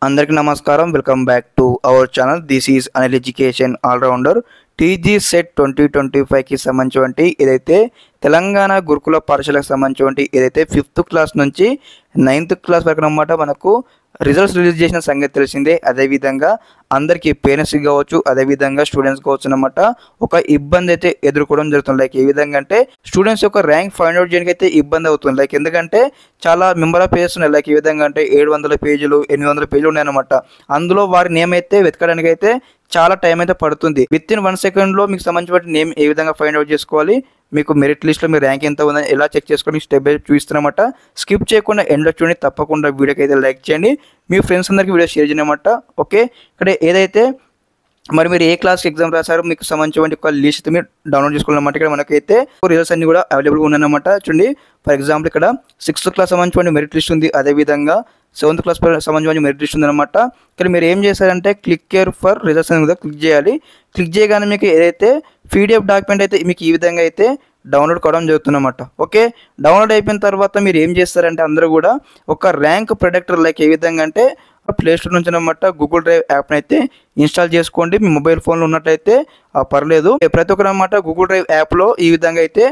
అందరికీ నమస్కారం. Welcome back to our channel. This is Anil education allrounder. TG SET 2025కి సంబంధించి ఏదైతే తెలంగాణ గురుకుల పాఠశాలకు సంబంధించి ఏదైతే 5th క్లాస్ నుంచి 9th క్లాస్ వరకు అన్నమాట మనకు రిజల్ట్స్ రిలీజ్ చేసిన సంగతి తెలిసిందే. అదేవిధంగా అందరికీ పేరెంట్స్కి కావచ్చు, అదేవిధంగా స్టూడెంట్స్ కావచ్చు అన్నమాట ఒక ఇబ్బంది అయితే ఎదుర్కోవడం జరుగుతుంది. లైక్ ఏ విధంగా అంటే స్టూడెంట్స్ యొక్క ర్యాంక్ ఫైండ్ అవుట్ చేయడానికి అయితే ఇబ్బంది అవుతుంది. లైక్ ఎందుకంటే చాలా మెంబర్ ఆఫ్ పేజెస్ ఉన్నాయి. లైక్ ఏ విధంగా అంటే 700 పేజీలు 800 పేజీలు ఉన్నాయన్నమాట. అందులో వారి నేమ్ అయితే వెతకడానికి అయితే చాలా టైం అయితే పడుతుంది. విత్ ఇన్ 1 సెకండ్లో మీకు సంబంధించిన నేమ్ ఏ విధంగా ఫైండ్ అవుట్ చేసుకోవాలి, మీకు మెరిట్ లిస్ట్లో మీ ర్యాంక్ ఎంత ఉందని ఎలా చెక్ చేసుకోవాలి మీకు స్టెప్ బై చూపిస్తున్నమాట. స్కిప్ చేయకుండా ఎండ్లో చూడండి. తప్పకుండా వీడియోకి అయితే లైక్ చేయండి, మీ ఫ్రెండ్స్ అందరికీ వీడియో షేర్ చేయనమాట. ఓకే, ఇక్కడ ఏదైతే మరి మీరు ఏ క్లాస్కి ఎగ్జామ్ రాసారో మీకు సంబంధించిన ఒక లిస్ట్ మీరు డౌన్లోడ్ చేసుకోవాలన్నమాట. ఇక్కడ మనకైతే రిజల్ట్స్ అన్ని కూడా అవైలబుల్గా ఉన్నాయన్నమాట. చూడండి, ఫర్ ఎగ్జాంపుల్ ఇక్కడ 6th క్లాస్ సంబంధించిన మెరిట్ లిస్ట్ ఉంది, అదేవిధంగా 7th క్లాస్ సంబంధించిన మెరిట్ లిస్ట్ ఉందన్నమాట. ఇక్కడ మీరు ఏం చేశారంటే క్లిక్ కేర్ ఫర్ రిజల్ట్స్ అని కూడా క్లిక్ చేయాలి. క్లిక్ చేయగానే మీకు ఏదైతే పీడిఎఫ్ డాక్యుమెంట్ అయితే మీకు ఈ విధంగా అయితే డౌన్లోడ్ కావడం జరుగుతుందన్నమాట. ఓకే, డౌన్లోడ్ అయిపోయిన తర్వాత మీరు ఏం చేస్తారంటే అందరూ కూడా ఒక ర్యాంక్ ప్రొడక్టర్ లైక్ ఏ విధంగా అంటే ప్లే స్టోర్ నుంచి అన్నమాట గూగుల్ డ్రైవ్ యాప్ని అయితే ఇన్స్టాల్ చేసుకోండి. మీ మొబైల్ ఫోన్లో ఉన్నట్లయితే పర్లేదు. ప్రతి ఒక్కరు అన్నమాట గూగుల్ డ్రైవ్ యాప్లో ఈ విధంగా అయితే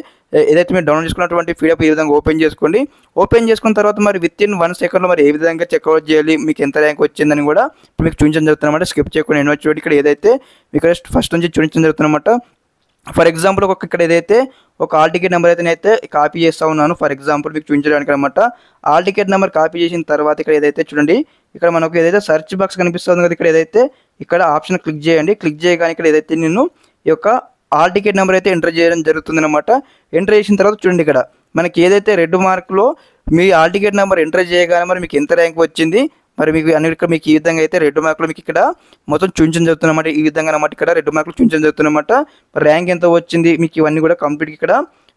ఏదైతే మీరు డౌన్లోడ్ చేసుకున్నటువంటి పీడిఎఫ్ ఈ విధంగా ఓపెన్ చేసుకోండి. ఓపెన్ చేసుకున్న తర్వాత మరి విత్ ఇన్ 1 సెకండ్లో మరి ఏ విధంగా చెక్అవుట్ చేయాలి, మీకు ఎంత ర్యాంక్ వచ్చిందని కూడా మీకు చూపించడం జరుగుతుందన్నమాట. స్కిప్ చేయకుండా ఎన్నో చూడండి. ఇక్కడ ఏదైతే మీకు ఫస్ట్ నుంచి చూపించడం జరుగుతుందన్నమాట. ఫర్ ఎగ్జాంపుల్ ఇక్కడ ఏదైతే ఒక ఆల్ టికెట్ నెంబర్ అయితే నేనైతే కాపీ చేస్తూ ఉన్నాను. ఫర్ ఎగ్జాంపుల్ మీకు చూపించడానికి అనమాట. ఆల్ టికెట్ నెంబర్ కాపీ చేసిన తర్వాత ఇక్కడ ఏదైతే చూడండి, ఇక్కడ మనకు ఏదైతే సెర్చ్ బాక్స్ కనిపిస్తుంది కదా, ఇక్కడ ఏదైతే ఇక్కడ ఆప్షన్ క్లిక్ చేయండి. క్లిక్ చేయగానే ఇక్కడ ఏదైతే నేను ఈ యొక్క ఆల్ టికెట్ నెంబర్ అయితే ఎంటర్ చేయడం జరుగుతుంది అనమాట. ఎంటర్ చేసిన తర్వాత చూడండి, ఇక్కడ మనకి ఏదైతే red మార్క్లో me all ticket number enter చేయగానే మరి మీకు ఎంత ర్యాంక్ వచ్చింది, మరి మీకు అన్నిటికీ మీకు ఈ విధంగా అయితే రెడ్ మార్కులు మీకు ఇక్కడ మొత్తం చూపించడం జరుగుతుందన్నమాట. ఈ విధంగా అన్నమాట ఇక్కడ రెడ్ మార్కులు చూపించడం జరుగుతుందన్నమాట. ర్యాంక్ ఎంత వచ్చింది మీకు ఇవన్నీ కూడా కంప్లీట్ ఇక్కడ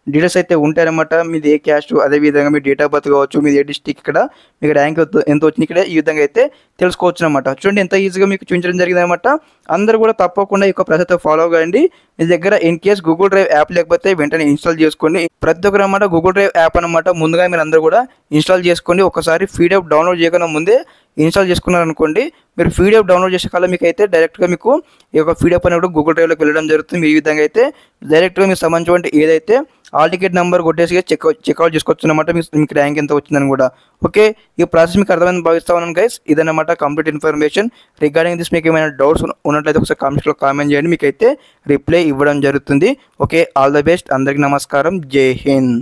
డీటెయిల్స్ అయితే ఉంటాయన్నమాట. మీది ఏ క్యాస్ట్, అదేవిధంగా మీ డేట్ ఆఫ్ బర్త్ కావచ్చు, మీది ఏ డిస్టిక్, ఇక్కడ మీకు ర్యాంక్ ఎంత వచ్చింది ఇక్కడ ఈ విధంగా అయితే తెలుసుకోవచ్చు అనమాట. చూడండి ఎంత ఈజీగా మీకు చూపించడం జరిగింది అనమాట. అందరూ కూడా తప్పకుండా ఈ యొక్క ప్రాసెస్ ఫాలో అవ్వండి. మీ దగ్గర in case Google drive app లేకపోతే వెంటనే ఇన్స్టాల్ చేసుకోండి. ప్రతి ఒక్కరు అన్నమాట గూగుల్ డ్రైవ్ యాప్ అనమాట ముందుగా మీరు అందరూ కూడా ఇన్స్టాల్ చేసుకోండి. ఒకసారి పీడిఎఫ్ డౌన్లోడ్ చేయకుండా ముందే ఇన్స్టాల్ చేసుకున్నారనుకోండి, మీరు పీడిఎఫ్ డౌన్లోడ్ చేసే కాలం మీకు అయితే డైరెక్ట్గా మీకు ఈ యొక్క పీడిఎఫ్ అనేది కూడా గూగుల్ డ్రైవ్లోకి వెళ్ళడం జరుగుతుంది. ఈ విధంగా అయితే డైరెక్ట్గా మీకు సంబంధించిన ఏదైతే ఆల్ టికెట్ నెంబర్ కొట్టేసి చెక్అవుట్ చేసుకోవచ్చు అనమాట మీకు ర్యాంక్ ఎంత వచ్చిందని కూడా. ఓకే, ఈ ప్రాసెస్ మీకు అర్థమైందని భావిస్తా ఉన్నాను గైస్. ఇదన్నమాట కంప్లీట్ ఇన్ఫర్మేషన్ రిగార్డింగ్ దిస్. మీకు ఏమైనా డౌట్స్ ఉన్నట్లయితే ఒకసారి కామెంట్స్లో కామెంట్ చేయండి, మీకైతే రిప్లై ఇవ్వడం జరుగుతుంది. Okay, all the best. అందరికీ నమస్కారం. జై హింద్.